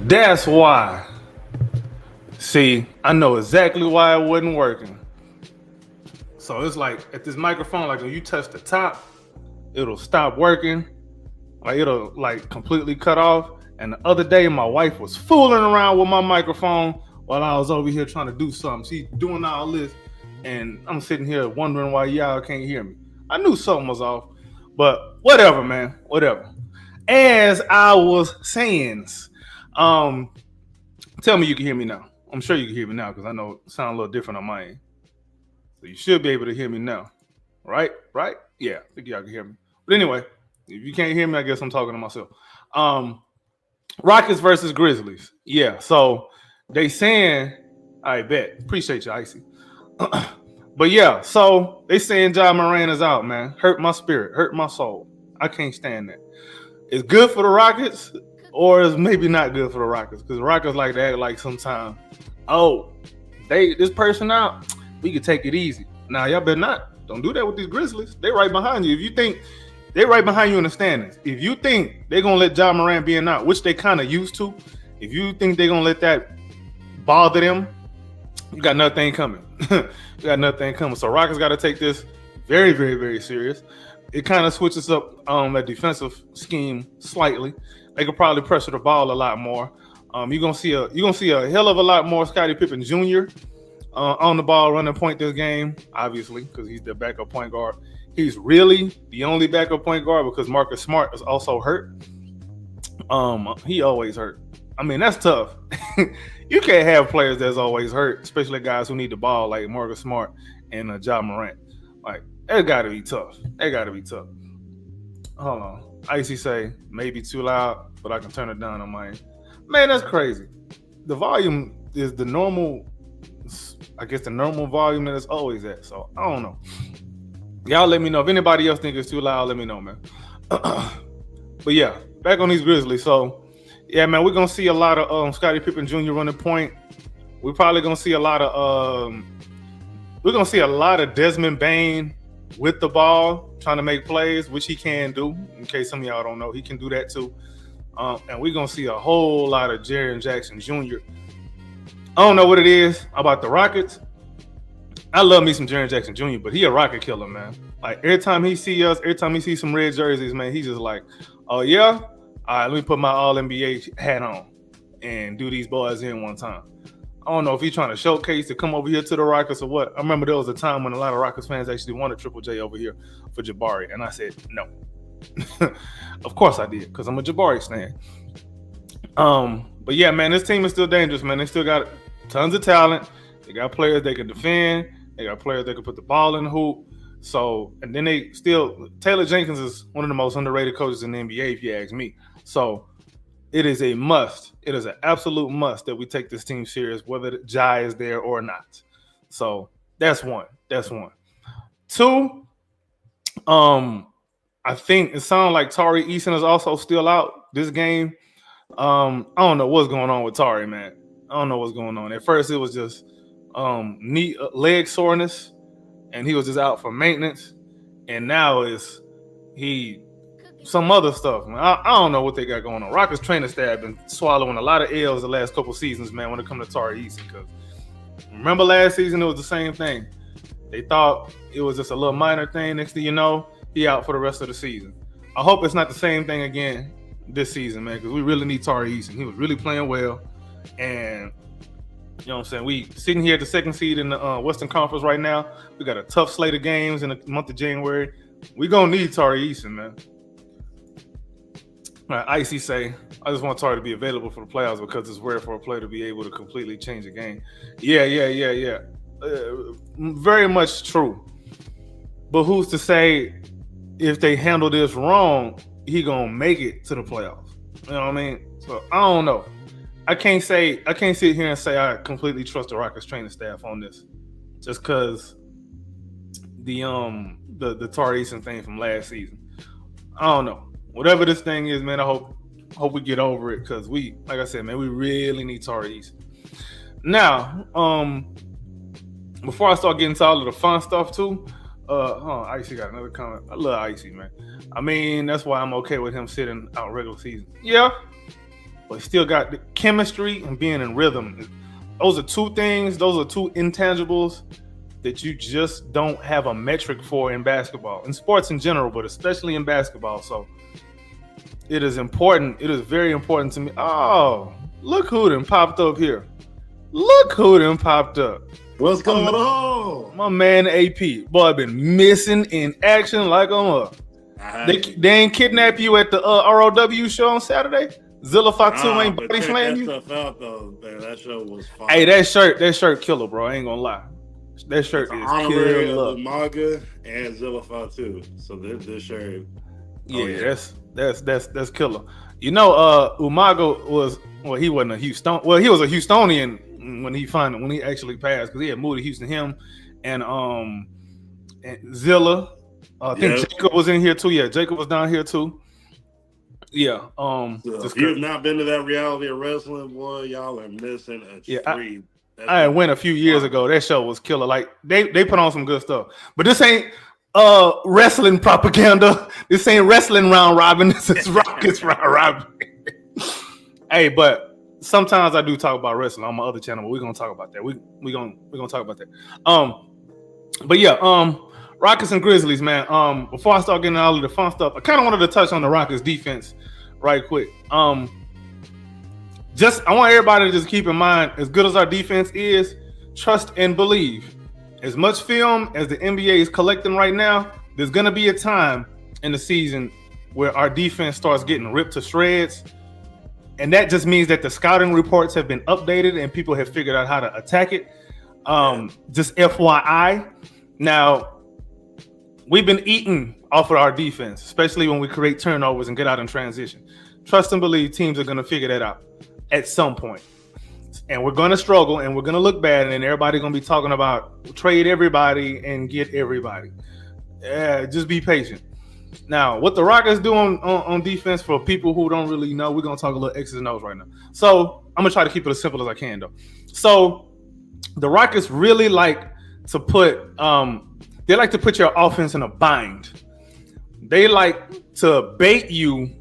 That's why. See, I know exactly why it wasn't working. So it's like at this microphone, like when you touch the top, it'll stop working. Like it'll like completely cut off. And the other day, my wife was fooling around with my microphone while I was over here trying to do something. She's doing all this, and I'm sitting here wondering why y'all can't hear me. I knew something was off, but whatever, man, whatever. As I was saying, tell me you can hear me now. I'm sure you can hear me now because I know it sounds a little different on my end. So you should be able to hear me now. Right? Right? Yeah, I think y'all can hear me. But anyway, if you can't hear me, I guess I'm talking to myself. Rockets versus Grizzlies. Yeah, so they saying, I bet. Appreciate you, Icy. But yeah, so they saying Ja Morant is out, man. Hurt my spirit, hurt my soul. I can't stand that. It's good for the Rockets, or it's maybe not good for the Rockets, because the Rockets like to act like sometimes, oh, this person out, we could take it easy. Now, y'all better not. Don't do that with these Grizzlies. They right behind you. If you think they're right behind you in the standings, if you think they're going to let Ja Morant be out, which they kind of used to, if you think they're going to let that bother them, you got nothing coming. You got nothing coming. So Rockets got to take this very, very, very serious. It kind of switches up that defensive scheme slightly. They could probably pressure the ball a lot more. You're gonna see a hell of a lot more Scottie Pippen Jr. On the ball running point this game, obviously, because he's the backup point guard. He's really the only backup point guard because Marcus Smart is also hurt. He always hurt. I mean, that's tough. You can't have players that's always hurt, especially guys who need the ball like Marcus Smart and Ja Morant. Like, that got to be tough. That got to be tough. Hold on. Icy say, maybe too loud, but I can turn it down on my end. Man, that's crazy. The volume is the normal, I guess the normal volume that it's always at. So, I don't know. Y'all let me know. If anybody else think it's too loud, let me know, man. But yeah, back on these Grizzlies. So, yeah, man, we're going to see a lot of Scottie Pippen Jr. running point. We're probably going to see a lot of Desmond Bane with the ball, trying to make plays, which he can do. In case some of y'all don't know, he can do that too. And we're going to see a whole lot of Jaren Jackson Jr. I don't know what it is about the Rockets. I love me some Jaren Jackson Jr., but he a Rocket killer, man. Like, every time he see us, every time he sees some red jerseys, man, he's just like, oh, yeah? All right, let me put my All-NBA hat on and do these boys in one time. I don't know if he's trying to showcase to come over here to the Rockets or what. I remember there was a time when a lot of Rockets fans actually wanted Triple J over here for Jabari, and I said no. Of course I did, because I'm a Jabari stan. But yeah, man, this team is still dangerous, man. They still got tons of talent. They got players they can defend. They got players that can put the ball in the hoop. So, and then Taylor Jenkins is one of the most underrated coaches in the NBA, if you ask me. So, it is a must. It is an absolute must that we take this team serious, whether Jai is there or not. So that's one. That's one. Two, I think it sounds like Tari Eason is also still out this game. I don't know what's going on with Tari, man. I don't know what's going on. At first, it was just knee leg soreness, and he was just out for maintenance. And now it's some other stuff, man. I don't know what they got going on. Rockets training staff been swallowing a lot of L's the last couple seasons, man, when it comes to Tari Eason. Because remember last season, it was the same thing. They thought it was just a little minor thing. Next thing you know, he out for the rest of the season. I hope it's not the same thing again this season, man, because we really need Tari Eason. He was really playing well. And, you know what I'm saying, we sitting here at the second seed in the Western Conference right now. We got a tough slate of games in the month of January. We going to need Tari Eason, man. Icy say, I just want Tari to be available for the playoffs because it's rare for a player to be able to completely change a game. Yeah. Very much true. But who's to say if they handle this wrong, he gonna make it to the playoffs? You know what I mean? So I don't know. I can't sit here and say I completely trust the Rockets training staff on this, just because the Tari Eason thing from last season. I don't know. Whatever this thing is, man, I hope we get over it, because we, like I said, man, we really need Tari Eason. Now, before I start getting to all of the fun stuff too, Icy got another comment. I love Icy, man. I mean, that's why I'm okay with him sitting out regular season. Yeah, but he still got the chemistry and being in rhythm. Those are two things. Those are two intangibles that you just don't have a metric for in basketball, in sports in general, but especially in basketball. So it is important. It is very important to me. Oh, look who done popped up here. Look who done popped up. What's going on? My man AP. Boy, I've been missing in action like I'm up. They ain't kidnap you at the ROW show on Saturday? Zilla Fatu ain't body slam you? That stuff out, though, man. That show was fun. Hey, that shirt killer, bro. I ain't gonna lie. That shirt is killer. Umaga and Zilla Fatu. So this shirt. Yeah, that's killer. You know, Umaga he wasn't a Houston. Well, he was a Houstonian when he actually passed, because he had moved to Houston. Him and Zilla. I think Jacob was in here too. Yeah, Jacob was down here too. Yeah. If you have not been to that reality of wrestling, boy, y'all are missing a treat. I went a few years ago. That show was killer. Like they put on some good stuff. But this ain't wrestling propaganda. This ain't wrestling round robin. This is Rockets round robin. Hey, but sometimes I do talk about wrestling on my other channel, but we're gonna talk about that. We're gonna talk about that. But yeah, Rockets and Grizzlies, man. Before I start getting all of the fun stuff, I kind of wanted to touch on the Rockets defense right quick. I want everybody to just keep in mind, as good as our defense is, trust and believe. As much film as the NBA is collecting right now, there's going to be a time in the season where our defense starts getting ripped to shreds. And that just means that the scouting reports have been updated and people have figured out how to attack it. Just FYI. Now, we've been eating off of our defense, especially when we create turnovers and get out in transition. Trust and believe teams are going to figure that out at some point. And we're going to struggle and we're going to look bad, and then everybody's going to be talking about trade everybody and get everybody. Just be patient. Now, what the Rockets do on defense, for people who don't really know, we're going to talk a little X's and O's right now. So I'm going to try to keep it as simple as I can, though. So the Rockets really like to put your offense in a bind. They like to bait you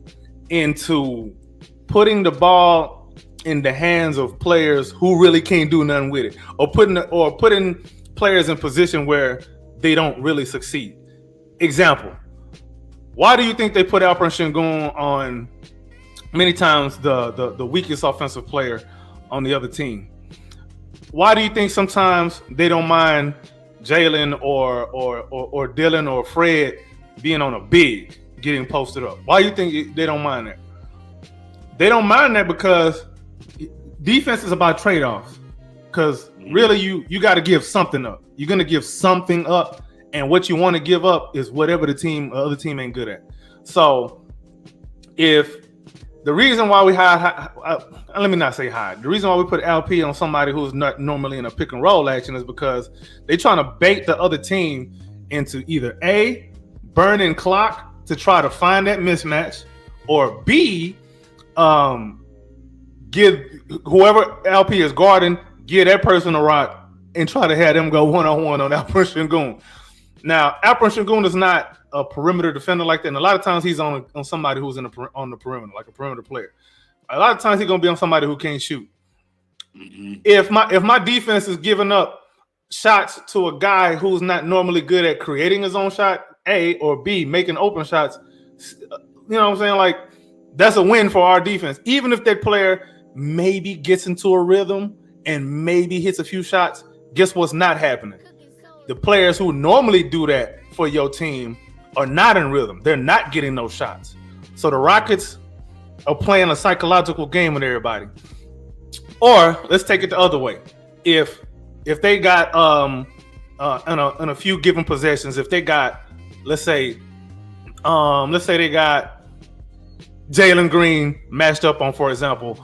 into putting the ball in the hands of players who really can't do nothing with it, or putting players in position where they don't really succeed. Example: why do you think they put Alperen Sengun on many times the weakest offensive player on the other team? Why do you think sometimes they don't mind Jalen or Dylan or Fred being on a big, getting posted up? Why do you think they don't mind that? They don't mind that because defense is about trade-offs. Because really, you got to give something up. You're going to give something up, and what you want to give up is whatever the other team ain't good at. So if the reason why we let me not say hide. The reason why we put LP on somebody who's not normally in a pick and roll action is because they're trying to bait the other team into either A, burning clock to try to find that mismatch, or B, give whoever LP is guarding, give that person a rock and try to have them go one-on-one on Alperen Sengun. Now, Alperen Sengun is not a perimeter defender like that, and a lot of times he's on somebody who's on the perimeter, like a perimeter player. A lot of times he's gonna be on somebody who can't shoot. Mm-hmm. If my defense is giving up shots to a guy who's not normally good at creating his own shot, A, or B, making open shots, you know what I'm saying? Like, that's a win for our defense. Even if that player maybe gets into a rhythm and maybe hits a few shots, guess what's not happening? The players who normally do that for your team are not in rhythm. They're not getting those shots. So the Rockets are playing a psychological game with everybody. Or let's take it the other way. If they got in a few given possessions, if they got, let's say they got Jalen Green matched up on, for example,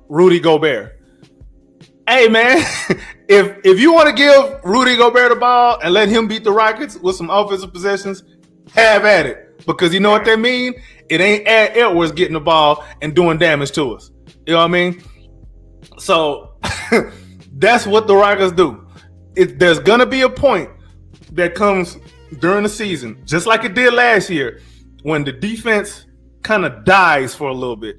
Rudy Gobert. Hey man, if you want to give Rudy Gobert the ball and let him beat the Rockets with some offensive possessions, have at it. Because you know what that means? It ain't Edwards getting the ball and doing damage to us. You know what I mean? So that's what the Rockets do. There's gonna be a point that comes during the season, just like it did last year, when the defense kind of dies for a little bit.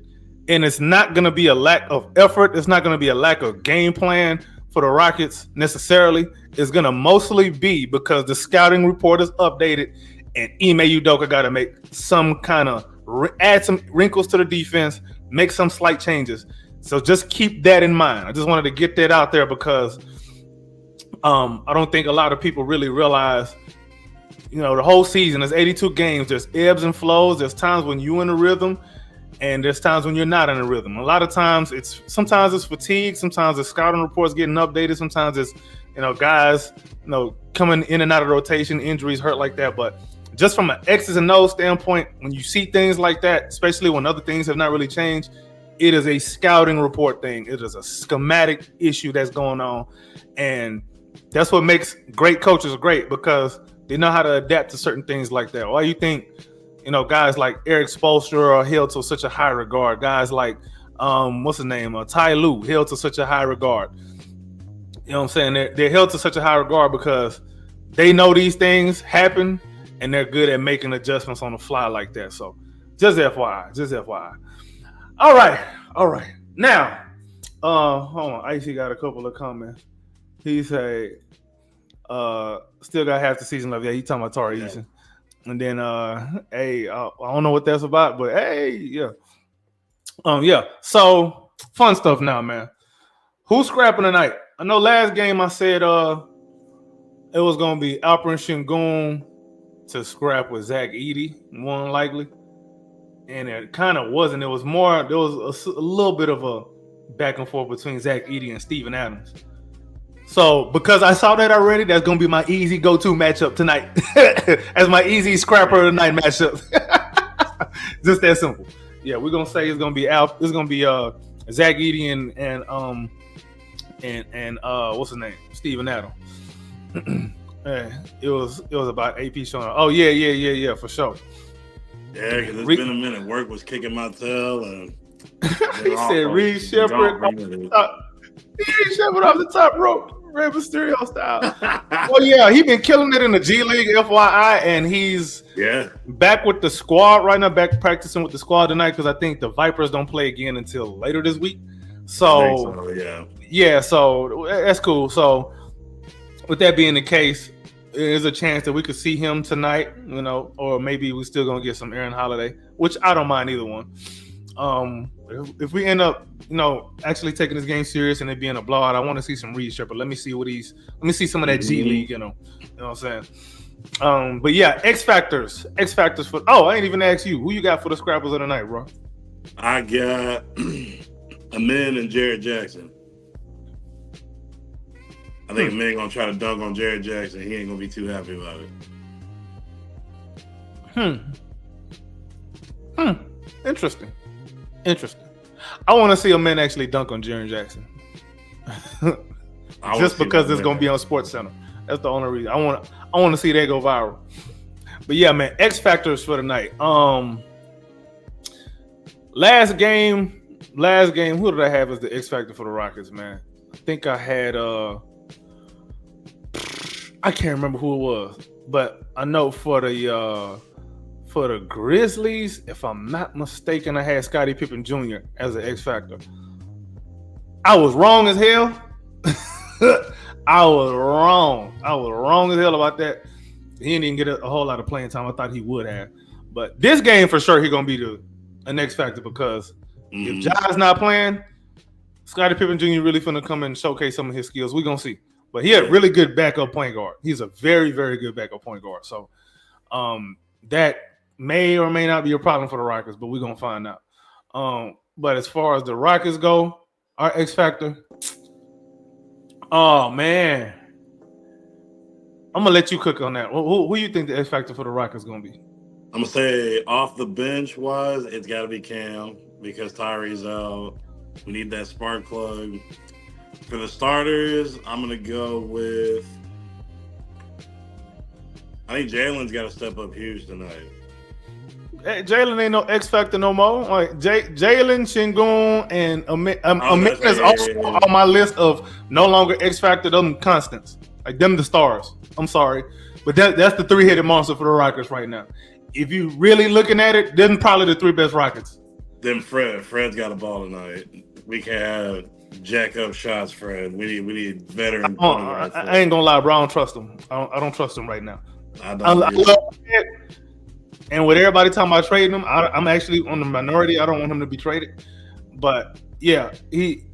And it's not going to be a lack of effort. It's not going to be a lack of game plan for the Rockets necessarily. It's going to mostly be because the scouting report is updated and Ime Udoka got to make some kind of add some wrinkles to the defense, make some slight changes. So just keep that in mind. I just wanted to get that out there because I don't think a lot of people really realize, you know, the whole season is 82 games. There's ebbs and flows. There's times when you're in a rhythm. And there's times when you're not in a rhythm. A lot of times sometimes it's fatigue, sometimes it's scouting reports getting updated, sometimes it's, you know, guys, you know, coming in and out of rotation, injuries, hurt like that. But just from an X's and O's standpoint, when you see things like that, especially when other things have not really changed, it is a scouting report thing. It is a schematic issue that's going on. And that's what makes great coaches great, because they know how to adapt to certain things like that. Why you think, you know, guys like Eric Spoelstra are held to such a high regard. Guys like, what's his name? Ty Lue, held to such a high regard. You know what I'm saying? They're held to such a high regard because they know these things happen and they're good at making adjustments on the fly like that. So just FYI. All right. Now, hold on. Icy got a couple of comments. He said, still got half the season left. Yeah, he talking about Tari Eason. And then, hey, I don't know what that's about, but hey, yeah. Yeah. So fun stuff now, man. Who's scrapping tonight? I know last game I said it was gonna be Alperen Sengun to scrap with Zach Edey, more than likely. And it kind of wasn't. It was more, there was a little bit of a back and forth between Zach Edey and Steven Adams. So because I saw that already, that's going to be my easy go-to matchup tonight. As my easy scrapper of the night matchup. Just that simple. Yeah, we're going to say it's going to be Zach Edey and what's his name? Steven Adams. It was about AP showing up. Oh, yeah, for sure. Yeah, because it's been a minute. Work was kicking my tail. And he said Reed Shepherd off the top rope. Rey Mysterio style. Well, yeah, he's been killing it in the G League, FYI, and he's back with the squad right now, back practicing with the squad tonight, because I think the Vipers don't play again until later this week. So that's cool. So with that being the case, there's a chance that we could see him tonight, you know, or maybe we're still gonna get some Aaron Holiday, which I don't mind either one. If we end up, you know, actually taking this game serious and it being a blowout, I want to see some Reed Shepherd. Let me see some of that G League, you know what I'm saying? But yeah, X factors for. Oh, I ain't even asked you who you got for the scrappers of the night, bro. I got Amin and Jared Jackson. I think Amin gonna try to dunk on Jared Jackson. He ain't gonna be too happy about it. Interesting. I want to see a man actually dunk on Jaren Jackson. Just because it's gonna be on Sports Center. That's the only reason. I want to see that go viral. But yeah, man, X factors for the night. Last game. Who did I have as the X factor for the Rockets, man? I think I had I can't remember who it was, but I know for the Grizzlies, if I'm not mistaken, I had Scottie Pippen Jr. as an X factor. I was wrong as hell. I was wrong as hell about that. He didn't even get a whole lot of playing time. I thought he would have. But this game for sure, he's gonna be an X factor because if Ja's not playing, Scottie Pippen Jr. really finna come and showcase some of his skills. We're gonna see. But he had really good backup point guard. He's a very, very good backup point guard. So that may or may not be a problem for the Rockets, but we're gonna find out. But as far as the Rockets go, our X factor. Oh man, I'm gonna let you cook on that. Who you think the X factor for the Rockets gonna be? I'm gonna say off the bench wise, it's got to be Cam because Tyree's out. We need that spark plug. For the starters, I'm gonna go with. I think Jalen's got to step up huge tonight. Hey, Jalen ain't no X factor no more. Like Jalen, Şengün, and Amit is also on my list of no longer X factor. Them constants, like them the stars. I'm sorry, but that's the three-headed monster for the Rockets right now. If you really looking at it, then probably the three best Rockets. Then Fred's got a ball tonight. We can't have jack up shots, Fred. We need veteran. I ain't gonna lie, bro. I don't trust him. I don't trust him right now. I love it. And with everybody talking about trading him, I'm actually on the minority. I don't want him to be traded. But yeah,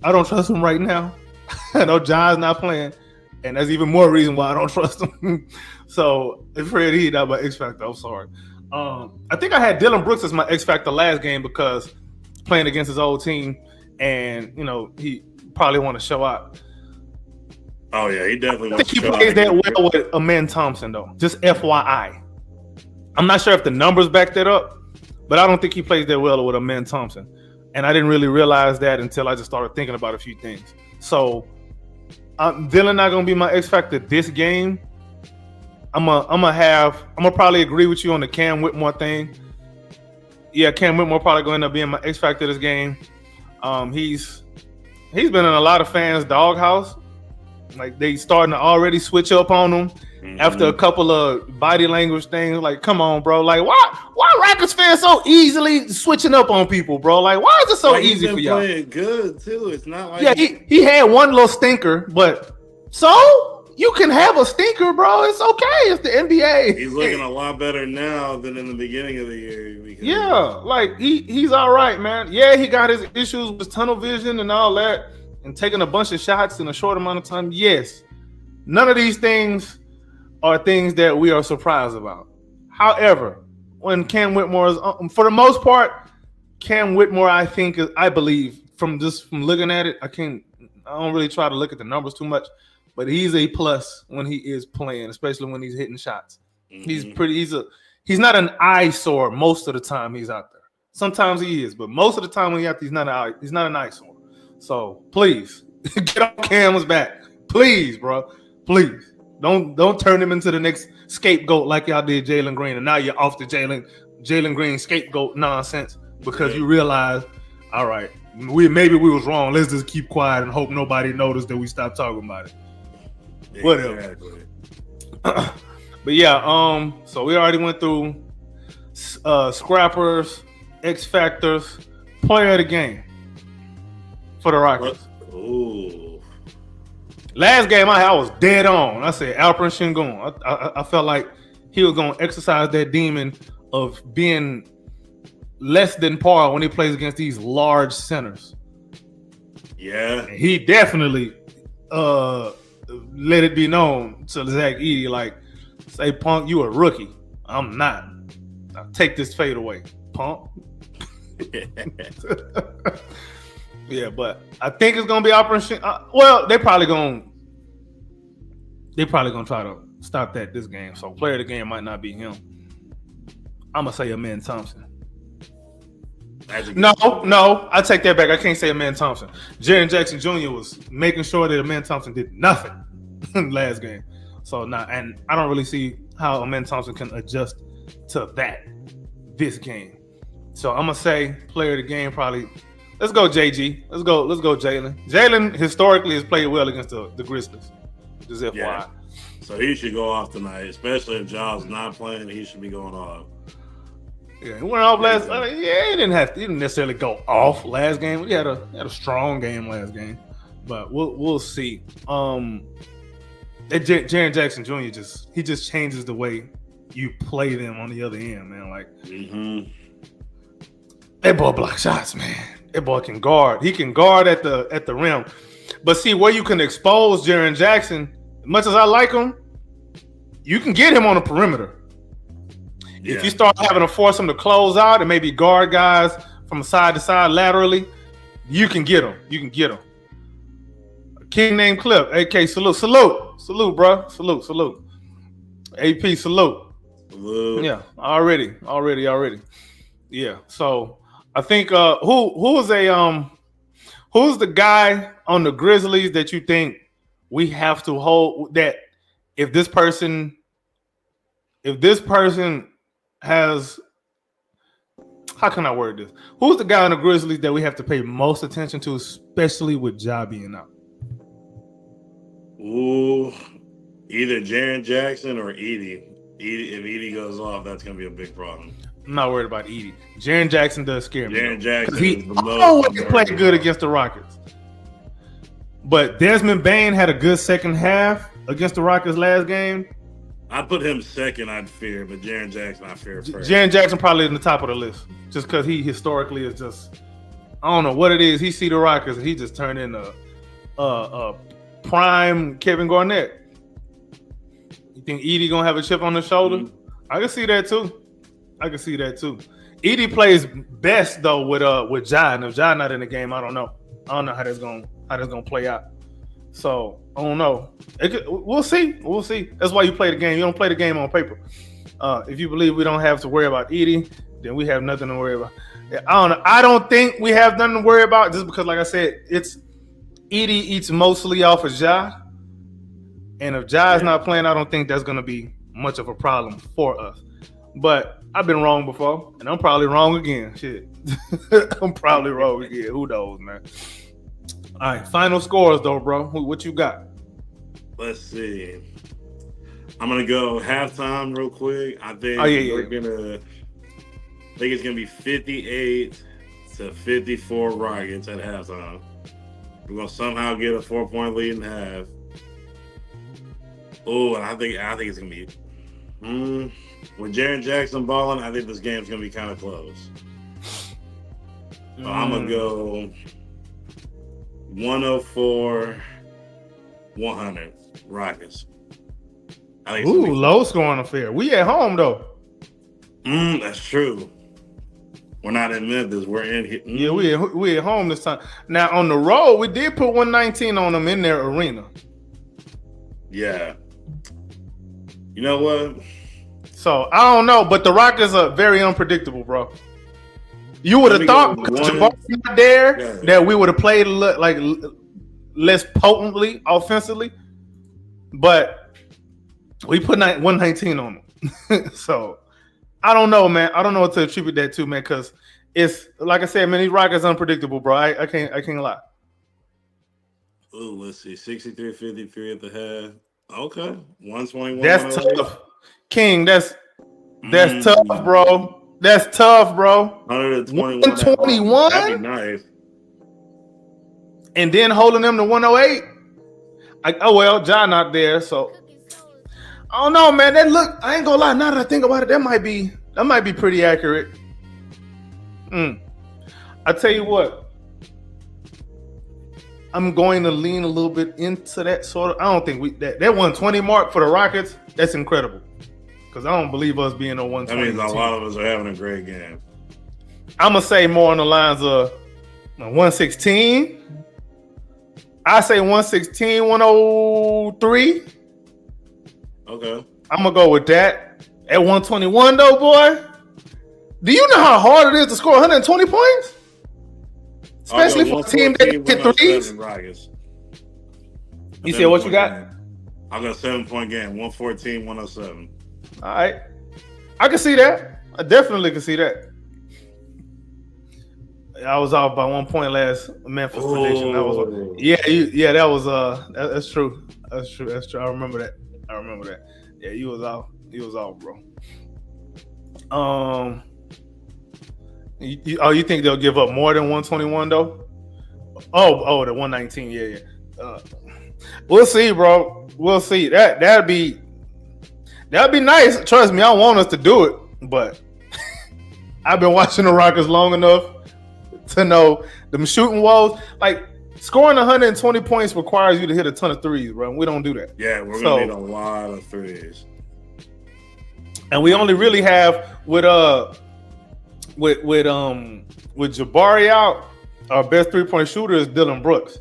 I don't trust him right now. I know John's not playing, and that's even more reason why I don't trust him. So if Fred, he's not my X factor. I'm sorry. I think I had Dylan Brooks as my X factor last game because playing against his old team, and he probably want to show out. Oh yeah, he definitely wants to show out. I think he plays that well with Amen Thompson though. Just FYI. I'm not sure if the numbers back that up, but I don't think he plays that well with Amen Thompson. And I didn't really realize that until I just started thinking about a few things. So Dylan not gonna be my X factor this game. I'm gonna probably agree with you on the Cam Whitmore thing. Yeah, Cam Whitmore probably gonna end up being my X factor this game. He's been in a lot of fans' doghouse. Like they starting to already switch up on him after a couple of body language things. Like, come on, bro. Like, why Rockets fans so easily switching up on people, bro? Like, why is it so easy for y'all? Playing good too. It's not like he had one little stinker, but so you can have a stinker, bro. It's okay. It's the NBA. He's looking a lot better now than in the beginning of the year. Yeah, like he's all right, man. Yeah, he got his issues with tunnel vision and all that, and taking a bunch of shots in a short amount of time. Yes, none of these things are things that we are surprised about. However, when Cam Whitmore is, for the most part, Cam Whitmore, I believe from looking at it, I don't really try to look at the numbers too much, but he's a plus when he is playing, especially when he's hitting shots. Mm-hmm. He's not an eyesore most of the time he's out there. Sometimes he is, but most of the time when he's out there, he's not an eyesore. So please get on Cam's back. Please, bro. Please. Don't turn him into the next scapegoat like y'all did Jalen Green, and now you're off the Jalen Green scapegoat nonsense because you realize, all right, maybe we was wrong. Let's just keep quiet and hope nobody noticed that we stopped talking about it. Exactly. Whatever. But yeah, so we already went through scrappers, X factors, player of the game for the Rockets. Ooh. Last game I was dead on. I said Alperen Şengün. I felt like he was going to exercise that demon of being less than par when he plays against these large centers. Yeah. And he definitely let it be known to Zach Edey, like, say, Punk, you a rookie. I'm not. I'll take this fade away, Punk. Yeah, but I think it's gonna be Operation. Well, they probably gonna try to stop that this game. So player of the game might not be him. I'm gonna say Amen Thompson. No, I take that back. I can't say Amen Thompson. Jaren Jackson Jr. was making sure that Amen Thompson did nothing last game. So and I don't really see how Amen Thompson can adjust to that this game. So I'm gonna say player of the game probably. Let's go JG. Let's go Jalen. Jalen historically has played well against the Grizzlies. Just FYI. Yeah. So he should go off tonight, especially if Jaws not playing. He should be going off. Yeah, he went off last. He didn't necessarily go off last game. He had a strong game last game, but we'll see. Jaren Jackson Jr. just changes the way you play them on the other end, man. Like that boy block shots, man. That boy can guard. He can guard at the rim. But see, where you can expose Jaren Jackson, as much as I like him, you can get him on the perimeter. Yeah. If you start having to force him to close out and maybe guard guys from side to side laterally, you can get him. A king named Clip, AK, salute, bro, salute. AP, salute. Yeah, already. Yeah, so I think who's the guy on the Grizzlies that you think we have to hold, that if this person has, how can I word this? Who's the guy on the Grizzlies that we have to pay most attention to, especially with Ja being out? Ooh, either Jaren Jackson or Edie. If Edie goes off, that's going to be a big problem. I'm not worried about Edie. Jaren Jackson does scare me. Jaren Jackson, he always played good against the Rockets. But Desmond Bane had a good second half against the Rockets last game. I'd put him second, I'd fear, but Jaren Jackson, I fear first. Jaren Jackson probably in the top of the list, just because he historically is just, I don't know what it is. He see the Rockets and he just turned into a prime Kevin Garnett. You think Edie gonna have a chip on his shoulder? Mm-hmm. I can see that too. Edie plays best though with Ja, and if Ja not in the game, I don't know how that's gonna play out. So I don't know. We'll see. That's why you play the game. You don't play the game on paper. If you believe we don't have to worry about Edie, then we have nothing to worry about. I don't know. I don't think we have nothing to worry about, just because, like I said, it's Edie eats mostly off of Ja, and if Ja is not playing, I don't think that's gonna be much of a problem for us. But I've been wrong before, and I'm probably wrong again. Shit, I'm probably wrong again. Who knows, man? All right, final scores though, bro. What you got? Let's see. I'm gonna go halftime real quick. I think I think it's gonna be 58-54 Rockets at halftime. We're gonna somehow get a 4-point lead in half. Oh, and I think it's gonna be with Jaren Jackson balling, I think this game's gonna be kind of close. So I'm gonna go 104-100 Rockets. Ooh, low scoring affair. We at home though. That's true. We're not in Memphis. We're in here. Yeah, we at home this time. Now on the road, we did put 119 on them in their arena. Yeah. You know what? So I don't know, but the Rockets are very unpredictable, bro. You would have thought because Jabari's not there that we would have played like less potently offensively, but we put 119 on them. So I don't know, man. I don't know what to attribute that to, man, because it's like I said, man, these Rockets unpredictable, bro. I can't lie. Oh, let's see, 63-53 at the half. Okay, 121. That's tough, King. That's tough, bro. That's tough, bro. 121. That'd be nice. And then holding them to 108. John not there, so I don't know, man. That look, I ain't gonna lie. Now that I think about it, that might be pretty accurate. I tell you what, I'm going to lean a little bit into that sort of. I don't think that 120 mark for the Rockets. That's incredible, because I don't believe us being on 120. That means a lot of us are having a great game. I'm gonna say more on the lines of 116. I say 116, 103. Okay. I'm gonna go with that. At 121 though, boy, Do you know how hard it is to score 120 points? Especially for a team that hit threes. Rockets. You said what you got? I got a 7-point game, 114-107. All right. I can see that. I definitely can see that. I was off by 1 point last Memphis prediction. That was that's true. That's true. I remember that. Yeah, you was off, bro. You think they'll give up more than 121 though? Oh, the 119. Yeah. We'll see, bro. We'll see. That'd be nice. Trust me, I want us to do it, but I've been watching the Rockets long enough to know them shooting walls. Like scoring 120 points requires you to hit a ton of threes, bro. We don't do that. Yeah, we're gonna need a lot of threes. And we only really have with Jabari out, our best 3-point shooter is Dylan Brooks.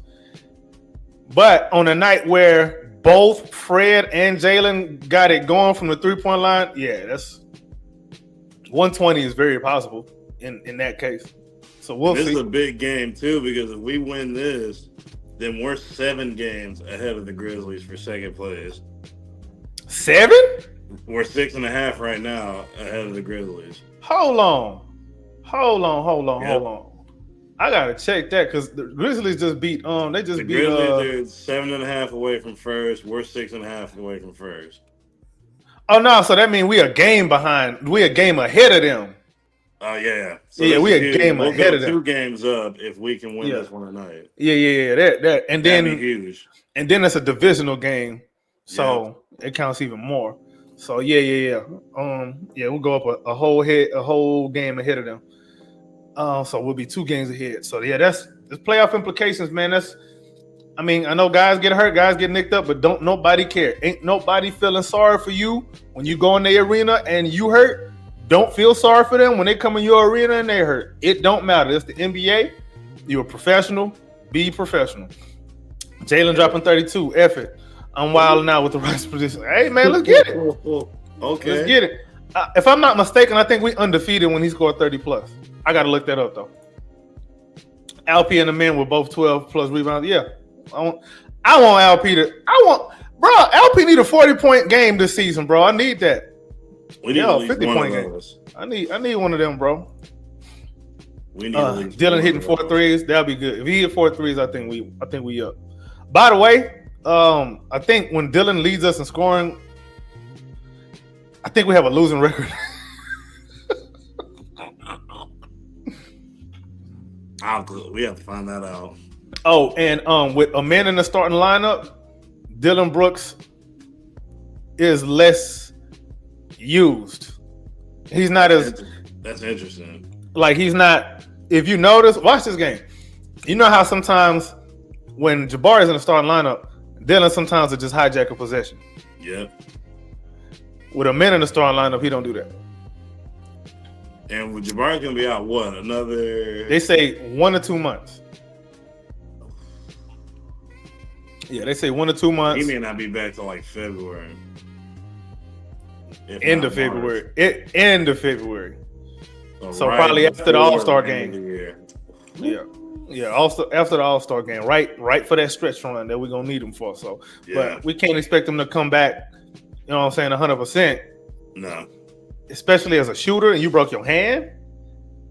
But on a night where both Fred and Jalen got it going from the 3-point line, yeah, that's 120 is very possible in that case. So we'll see. This is a big game too, because if we win this, then we're 7 games ahead of the Grizzlies for second place. 7? We're 6.5 right now ahead of the Grizzlies. Hold on. I gotta check that because the Grizzlies just beat the Grizzlies are 7.5 away from first. We're 6.5 away from first. Oh no, so that means we a game behind. We a game ahead of them. Oh yeah. So yeah, we a game ahead of them. 2 games up if we can win this one tonight. Yeah. That and then that'd be huge. And then it's a divisional game, so it counts even more. So yeah. We'll go up a whole game ahead of them. So we'll be 2 games ahead. So yeah, that's playoff implications, man. I know guys get hurt, guys get nicked up, but don't nobody care. Ain't nobody feeling sorry for you when you go in the arena and you hurt. Don't feel sorry for them when they come in your arena and they hurt. It don't matter. It's the NBA. You're a professional. Be professional. Jalen dropping 32. F it. I'm wilding out with the Rockets position. Hey man, let's get it. Okay, let's get it. If I'm not mistaken, I think we undefeated when he scored 30 plus. I got to look that up though. LP and the men were both 12 plus rebounds. Yeah, I want LP LP need a 40-point game this season, bro. I need that. We need a 50-point game. I need one of them, bro. We need Dylan hitting 4 threes. That'll be good. If he hit 4 threes, I think we up. By the way, I think when Dylan leads us in scoring, I think we have a losing record. We have to find that out. Oh, and with a man in the starting lineup, Dylan Brooks is less used. He's not That's interesting. Like he's not. If you notice, watch this game. You know how sometimes when Jabari is in the starting lineup, Dylan sometimes will just hijack a possession. Yep. With a man in the starting lineup, he don't do that. And with Jabari's gonna be out, what, another? They say 1 or 2 months. Yeah, they say 1 or 2 months. He may not be back till like February. End of February. End of February. So right probably after the All-Star game. Yeah. Also after the All-Star game, right for that stretch run that we're gonna need him for. So, but we can't expect him to come back. You know what I'm saying? 100%. No. Especially as a shooter, and you broke your hand.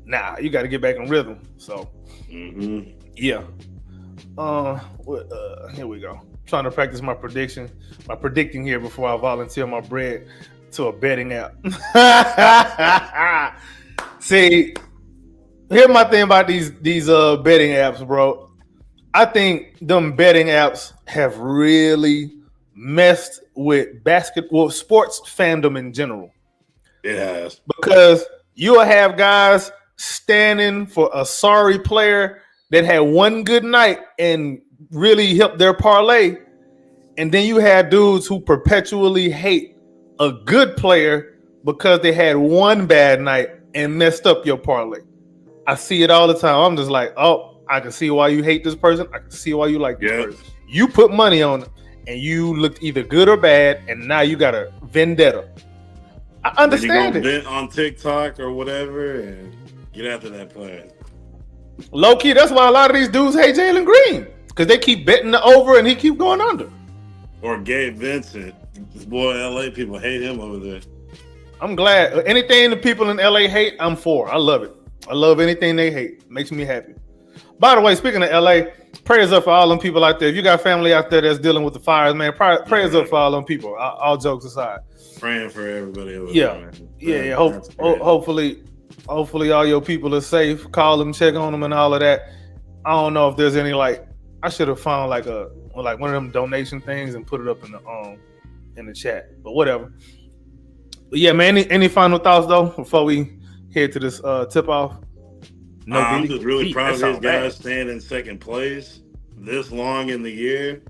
Nah, you got to get back in rhythm. So, yeah. Here we go. Trying to practice my predicting here before I volunteer my bread to a betting app. See, here's my thing about these betting apps, bro. I think them betting apps have really messed with sports fandom in general. It has. Because you'll have guys standing for a sorry player that had one good night and really helped their parlay. And then you have dudes who perpetually hate a good player because they had one bad night and messed up your parlay. I see it all the time. I'm just like, oh, I can see why you hate this person. I can see why you like this person. You put money on it and you looked either good or bad, and now you got a vendetta. I understand then you it. go vent on TikTok or whatever and get after that player. Low key, that's why a lot of these dudes hate Jalen Green because they keep betting the over and he keep going under. Or Gabe Vincent. This boy, LA people hate him over there. I'm glad. Anything the people in LA hate, I'm for. I love it. I love anything they hate. Makes me happy. By the way, speaking of LA, prayers up for all them people out there. If you got family out there that's dealing with the fires, man, prayers up for all them people. All jokes aside. Praying for everybody over Yeah. there, man. Yeah. Hopefully all your people are safe. Call them, check on them, and all of that. I don't know if there's any I should have found one of them donation things and put it up in the chat. But whatever. But yeah, man. Any final thoughts though before we head to this tip off? No, I'm just really proud of these guys staying in second place this long in the year.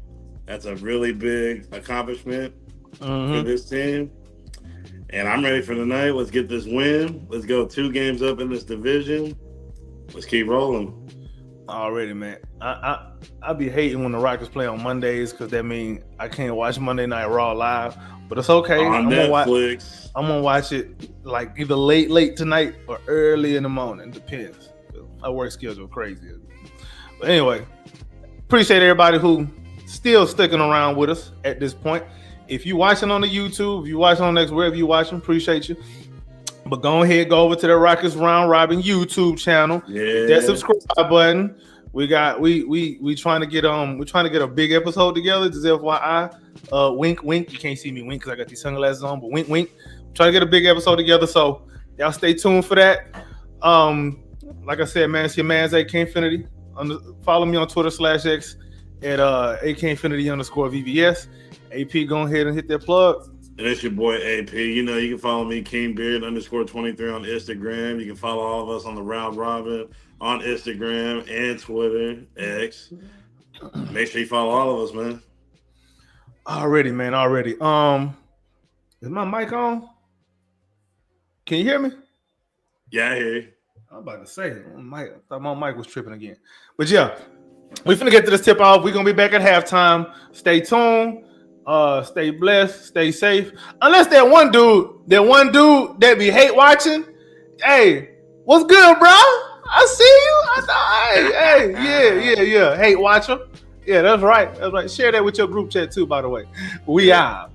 That's a really big accomplishment for this team. And I'm ready for tonight. Let's get this win. Let's go 2 games up in this division. Let's keep rolling. Already, man. I be hating when the Rockets play on Mondays because that means I can't watch Monday Night Raw live. But it's okay. On Netflix. I'm gonna watch it like either late tonight or early in the morning. Depends. My work schedule crazy. But anyway, appreciate everybody who still sticking around with us at this point. If you watching on the YouTube, if you watching on next wherever you watching, appreciate you. But go ahead, go over to the Rockets Round Robin YouTube channel. Yeah. Hit that subscribe button. We trying to get a big episode together. Just FYI. Wink. You can't see me wink because I got these sunglasses on, but wink. Try to get a big episode together. So y'all stay tuned for that. Like I said, man, it's your man's AK Infinity. Follow me on Twitter /X at AK Infinity _VVS. AP, go ahead and hit that plug. And it's your boy AP. You know, you can follow me, King Beard _23 on Instagram. You can follow all of us on the Round Robin on Instagram and Twitter, X. Make sure you follow all of us, man. Already, man. Is my mic on? Can you hear me? Yeah, I hear you. I'm about to say, I thought my mic was tripping again. But yeah, we finna get to this tip off. We're gonna be back at halftime. Stay tuned. Stay blessed. Stay safe. Unless that one dude that we hate watching. Hey, what's good, bro? I see you. Hey, yeah. Hate watcher. Yeah, that's right. Share that with your group chat too, by the way. We out.